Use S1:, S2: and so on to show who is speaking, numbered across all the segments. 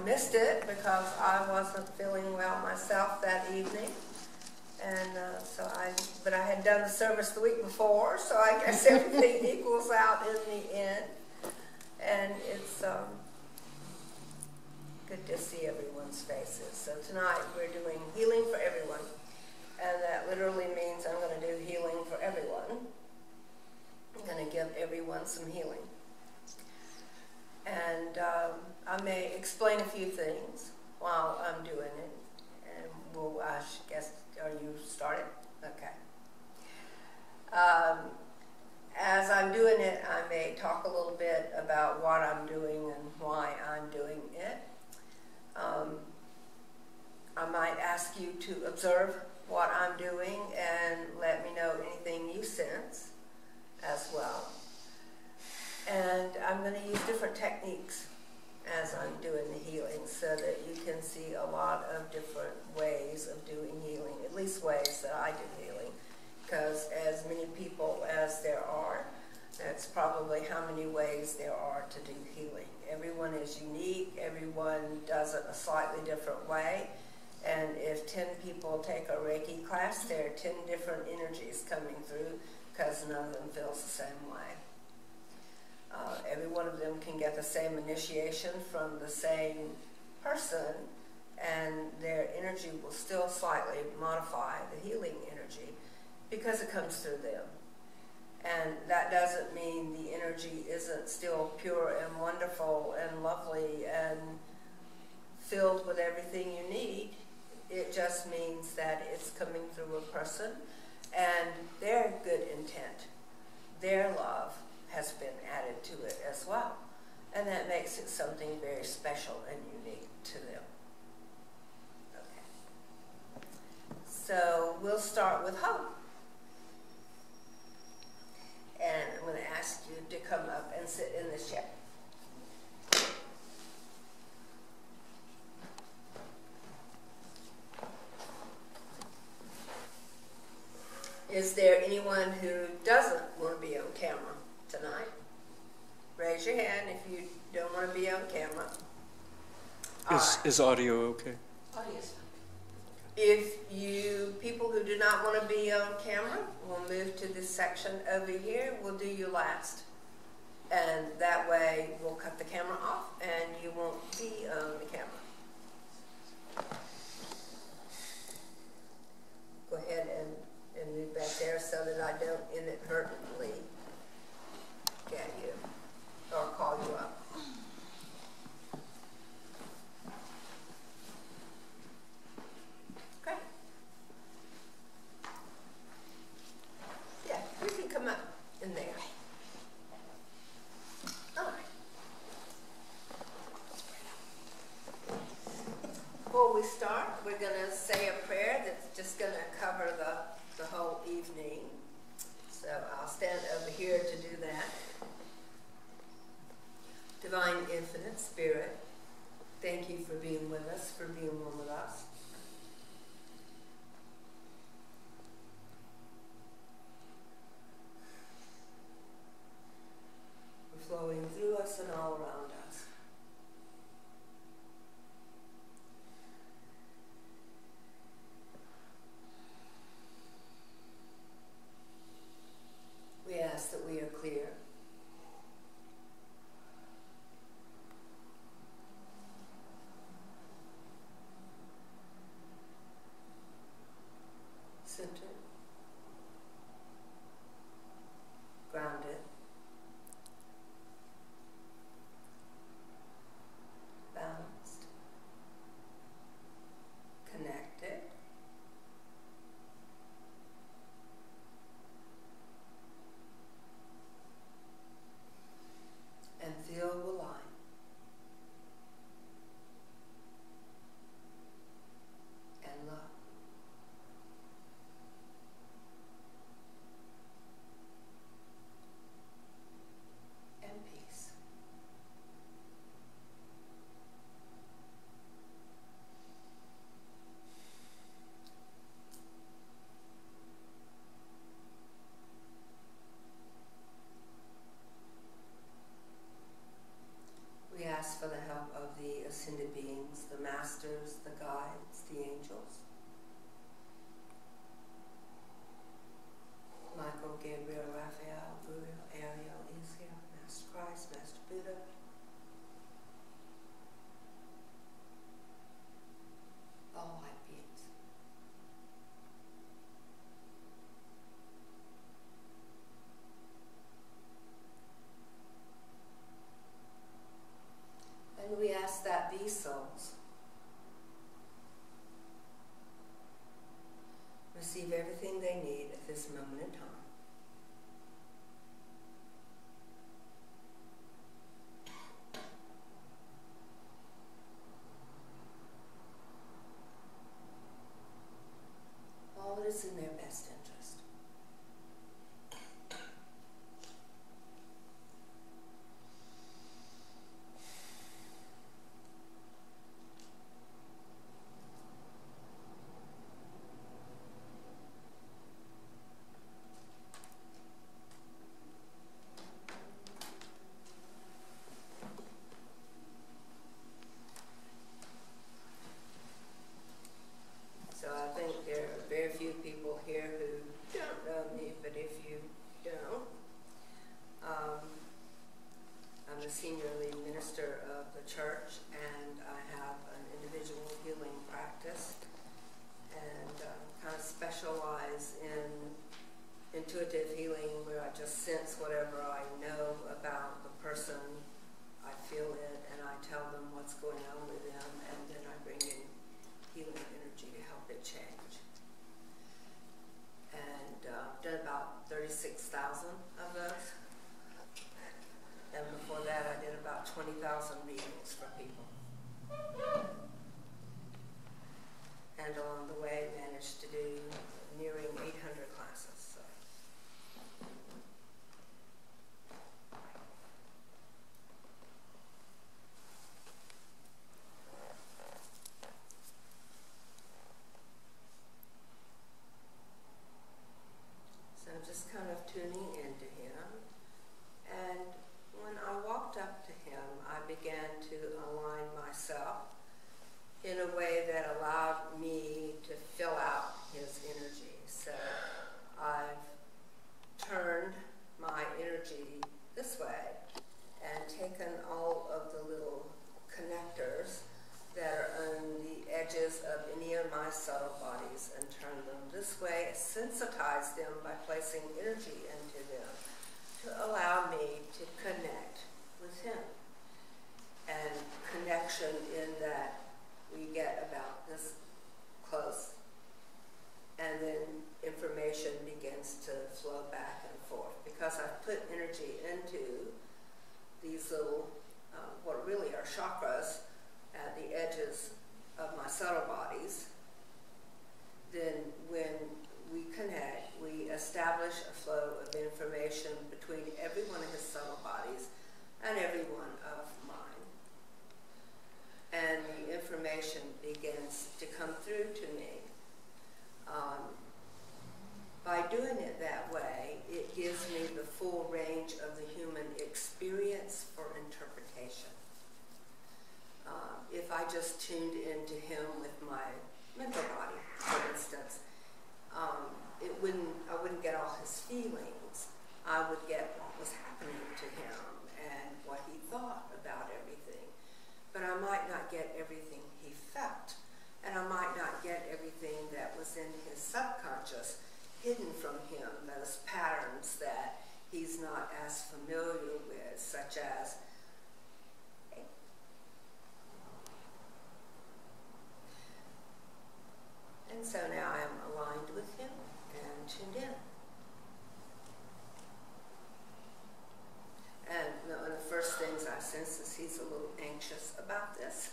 S1: missed it because I wasn't feeling well myself that evening. And but I had done the service the week before, so I guess everything equals out in the end. And it's good to see everyone's faces. So tonight we're doing healing for everyone. And that literally means I'm going to do healing for everyone. I'm going to give everyone some healing. And I may explain a few things while I'm doing it. And we'll, I guess, are you started? Okay. As I'm doing it, I may talk a little bit about what I'm doing and why I'm doing it. I might ask you to observe what I'm doing and let me know anything you sense as well. And I'm going to use different techniques as I'm doing the healing so that you can see a lot of different ways of doing healing, at least ways that I do healing. Because as many people as there are, that's probably how many ways there are to do healing. Everyone is unique. Everyone does it a slightly different way. And if 10 people take a Reiki class, there are 10 different energies coming through because none of them feels the same way. Every one of them can get the same initiation from the same person, and their energy will still slightly modify the healing energy because it comes through them. And that doesn't mean the energy isn't still pure and wonderful and lovely and filled with everything you need. It just means that it's coming through a person and their good intent, their love has been added to it as well. And that makes it something very special and unique to them. Okay. So we'll start with hope. And I'm going to ask you to come up and sit in this chair. Is there anyone who doesn't want to be on camera tonight? Raise your hand if you don't want to be on camera.
S2: Is audio okay?
S1: Audio's fine. If you, people who do not want to be on camera, we'll move to this section over here. We'll do you last. And that way we'll cut the camera off and you won't be on the camera. Go ahead and move back there so that I don't inadvertently get you or call you up. Okay. Yeah, you can come up in there. All right. Before we start, we're going to say a prayer that's just going to cover the whole evening. So I'll stand over here to do that. Divine Infinite Spirit, thank you for being with us, for being one with us. For flowing through us and all around us. We ask that we are clear. Centered. Grounded. Balanced. Connected. And feel the line. And love. ascended beings, the masters, the guides, the angels. Michael, Gabriel, Raphael, Uriel, Ariel, Israel, Master Christ, Master Buddha. All light beings. And we ask that these souls receive everything they need at this moment in time. All that is in their best interest. So I think there are very few people here who don't know me, but if you don't, I'm the senior lead minister of the church, and I have an individual healing practice, and kind of specialize in intuitive healing, where I just sense whatever I know about the person. I feel it, and I tell them what's going on with them, and then I bring in healing energy to help it change. And I've done about 36,000 of those. And before that, I did about 20,000 readings for people. And along the way, managed to do nearing 800 classes. So. So I'm just kind of tuning into him. And when I walked up to him, I began to align myself in a way that allowed me to fill out his energy. So I've turned my energy this way and taken all of the little connectors that are on the edges of any of my subtle bodies and turned them this way, sensitized them by placing energy into them to allow me to connect with him. And connection in that we get about this close, and then information begins to flow back and forth. Because I've put energy into these little, what really are chakras at the edges of my subtle bodies, then when we connect, we establish a flow of information between every one of his subtle bodies and every one of mine. And the information begins to come through to me. By doing it that way, it gives me the full range of the human experience for interpretation. If I just tuned into him with my mental body, for instance, I wouldn't get all his feelings. I would get what was happening to him and what he thought about everything. But I might not get everything he felt, and I might not get everything that was in his subconscious, hidden from him, those patterns that he's not as familiar with, such as, and so now I am aligned with him and tuned in. And one of the first things I sense is he's a little anxious about this.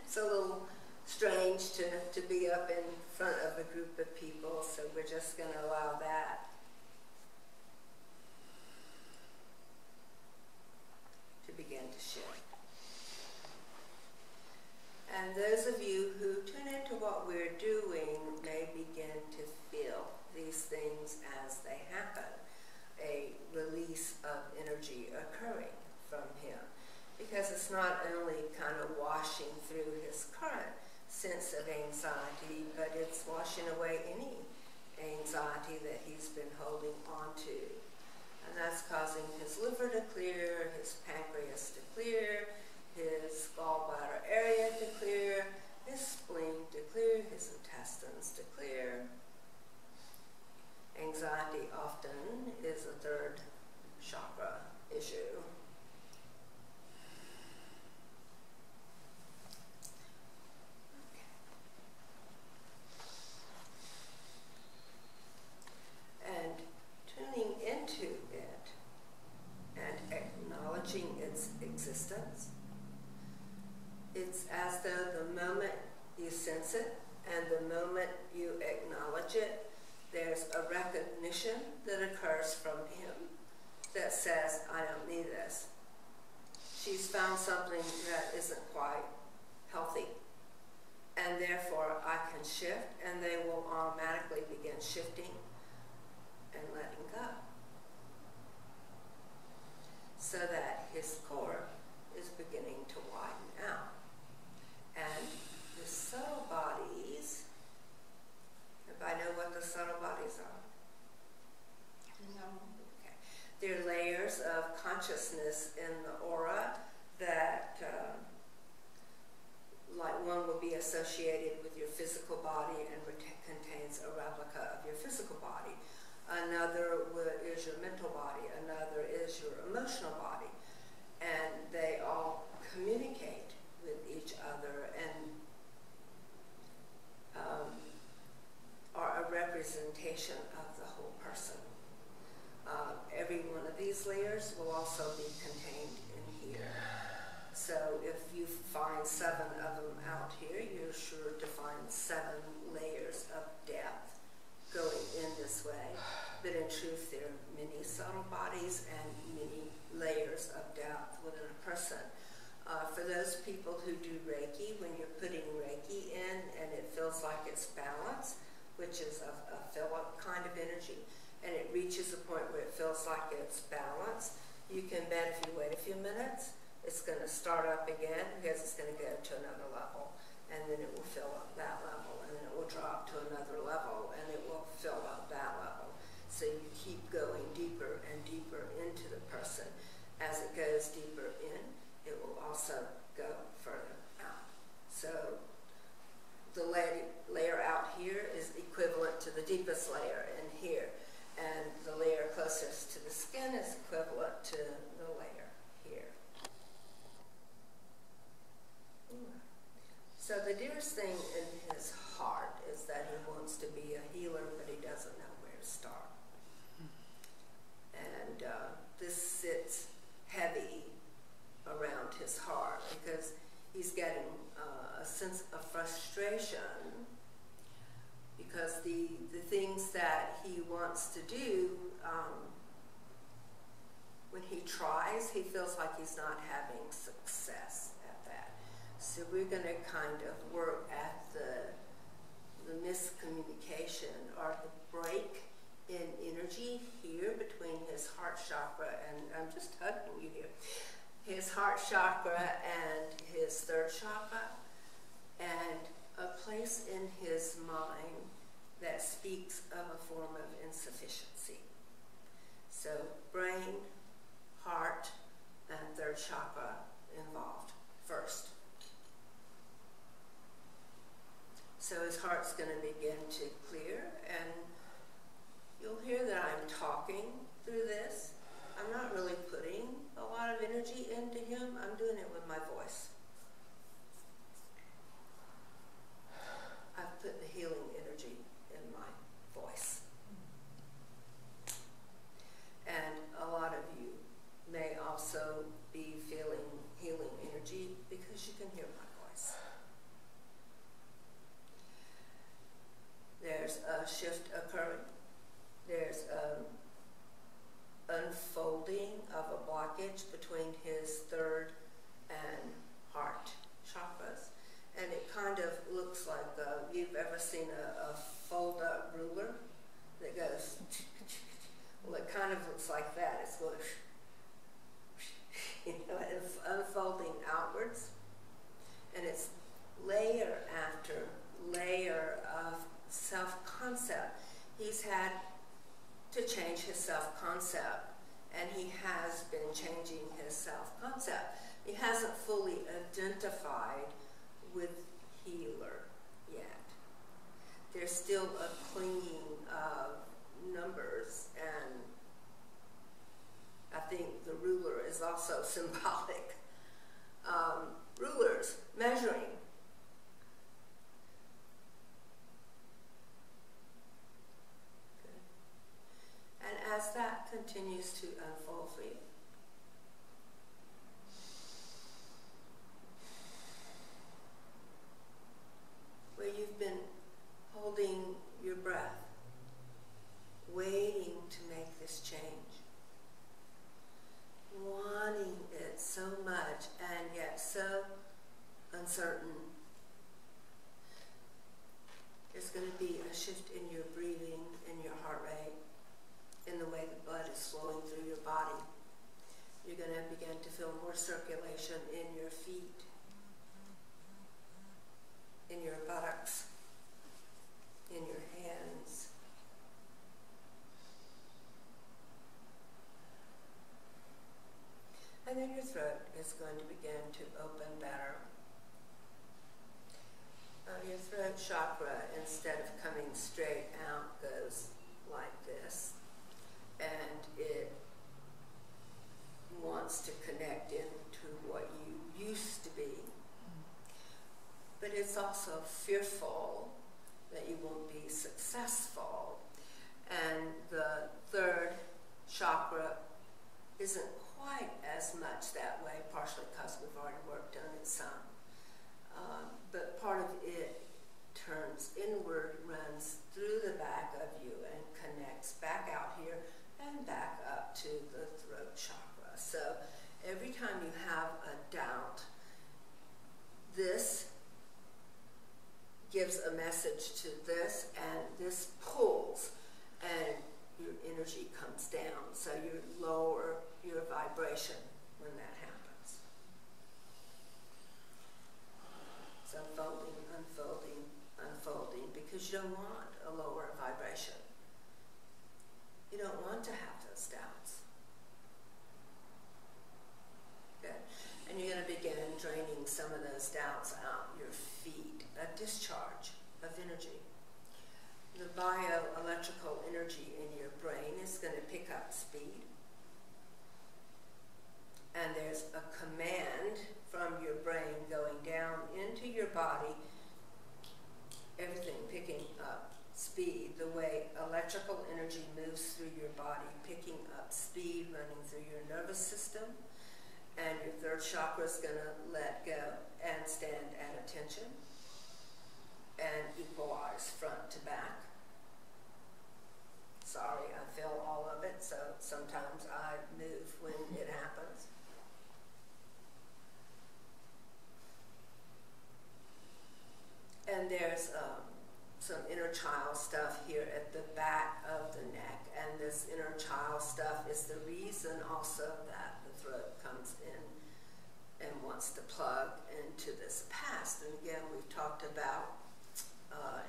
S1: It's a little strange to be up in front of a group of people, so we're just going to allow that to begin to shift. And those of you who tune into what we're doing may begin to feel these things as they happen, a release of energy occurring from him. because it's not only kind of washing through his current sense of anxiety, but it's washing away any anxiety that he's been holding on to. And that's causing his liver to clear, his pancreas to clear, his gallbladder area to clear, his spleen to clear, his intestines to clear. Anxiety often is a third chakra issue. And tuning into it and acknowledging its existence, it's as though the moment you sense it and the moment you acknowledge it, there's a recognition that occurs from him that says, I don't need this. She's found something that isn't quite healthy, and therefore I can shift, and they will automatically begin shifting and letting go, so that his core is beginning to widen out. And the subtle bodies, everybody know what the subtle bodies are? No. Okay. They're layers of consciousness in the aura that, like one will be associated with your physical body and contains a replica of your physical body. Another is your mental body. Another is your emotional body. And they all communicate with each other and are a representation of the whole person. Every one of these layers will also be contained in here. So if you find 7 of them out here, you're sure to find 7 layers of depth going in this way. But in truth, there are many subtle bodies and many layers of depth within a person. For those people who do Reiki, when you're putting Reiki in and it feels like it's balanced, which is a fill-up kind of energy, and it reaches a point where it feels like it's balanced, you can bet if you wait a few minutes, it's going to start up again because it's going to go to another level, and then it will fill up that level, and then it will drop to another level, and it will fill up that level. So you keep going deeper and deeper into the person. As it goes deeper in, it will also go further out. So the layer out here is equivalent to the deepest layer in here, and the layer closest to the skin is equivalent to the layer here. So the dearest thing in his heart is that he wants to be a healer, but he doesn't know where to start. And this sits heavy around his heart because he's getting a sense of frustration because the things that he wants to do, when he tries, he feels like he's not having success at that. So we're going to kind of work at the miscommunication or the break in energy here between his heart chakra and, I'm just hugging you here, his heart chakra and his third chakra, and a place in his mind that speaks of a form of insufficiency. So brain, heart, and third chakra involved first. So his heart's going to begin to clear, and you'll hear that I'm talking through this. I'm not really putting a lot of energy into him. I'm doing it with my voice. I've put the healing energy in my voice. And a lot of you may also be feeling healing energy because you can hear my voice. There's a shift occurring. There's unfolding of a blockage between his third and heart chakras. And it kind of looks like, you've ever seen a fold-up ruler that goes, well, it kind of looks like that. It's going, unfolding outwards. And it's layer after layer of self-concept. He's had to change his self-concept, and he has been changing his self-concept. He hasn't fully identified with healer yet. There's still a clinging of numbers, and I think the ruler is also symbolic. Rulers, measuring. And as that continues to unfold for you, where you've been holding your breath, waiting to make this change, wanting it so much and yet so uncertain, there's going to be a shift in your breathing, in your heart rate, in the way the blood is flowing through your body. You're going to begin to feel more circulation in your feet, in your buttocks, in your hands. And then your throat is going to begin to open better. Your throat chakra, instead of coming straight out, goes like this. And it wants to connect into what you used to be. But it's also fearful that you won't be successful. And the third chakra isn't quite as much that way, partially because we've already worked on it some. But part of it turns inward, runs through the back of you, and connects back out here and back up to the throat chakra. So every time you have a doubt, this gives a message to this, and this pulls, and your energy comes down. So you lower your vibration when that happens. It's unfolding, unfolding, unfolding, because you don't want a lower vibration. You don't want to have those doubts. Good. And you're going to begin draining some of those doubts out your feet, a discharge of energy. The bioelectrical energy in your brain is going to pick up speed. And there's a command from your brain going down into your body, everything picking up speed, the way electrical energy moves through your body, picking up speed, running through your nervous system. And your third chakra is going to let go and stand at attention and equalize front to back. Sorry, I feel all of it, so sometimes I move when it happens. And there's some inner child stuff here at the back of the neck, and this inner child stuff is the reason also that the throat comes in and wants to plug into this past. And again, we've talked about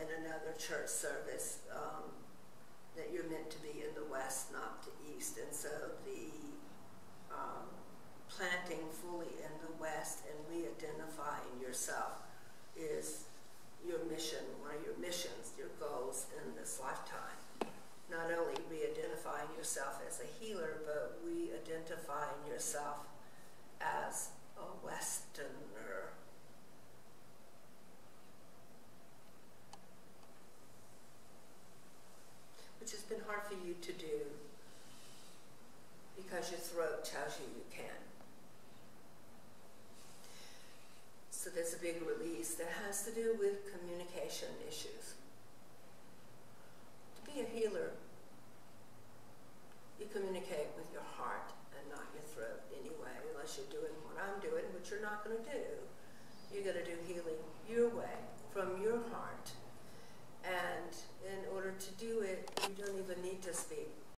S1: in another church service that you're meant to be in the west, not the east, and so the planting fully in the west and re-identifying yourself is your mission, one of your missions, your goals in this lifetime. Not only re-identifying yourself as a healer, but re-identifying yourself as a Westerner. Which has been hard for you to do because your throat tells you you can. So there's a big release that has to do with communication issues. To be a healer, you communicate with your heart and not your throat anyway, unless you're doing what I'm doing, which you're not going to do. You're going to do healing your way, from your heart. And in order to do it, you don't even need to speak.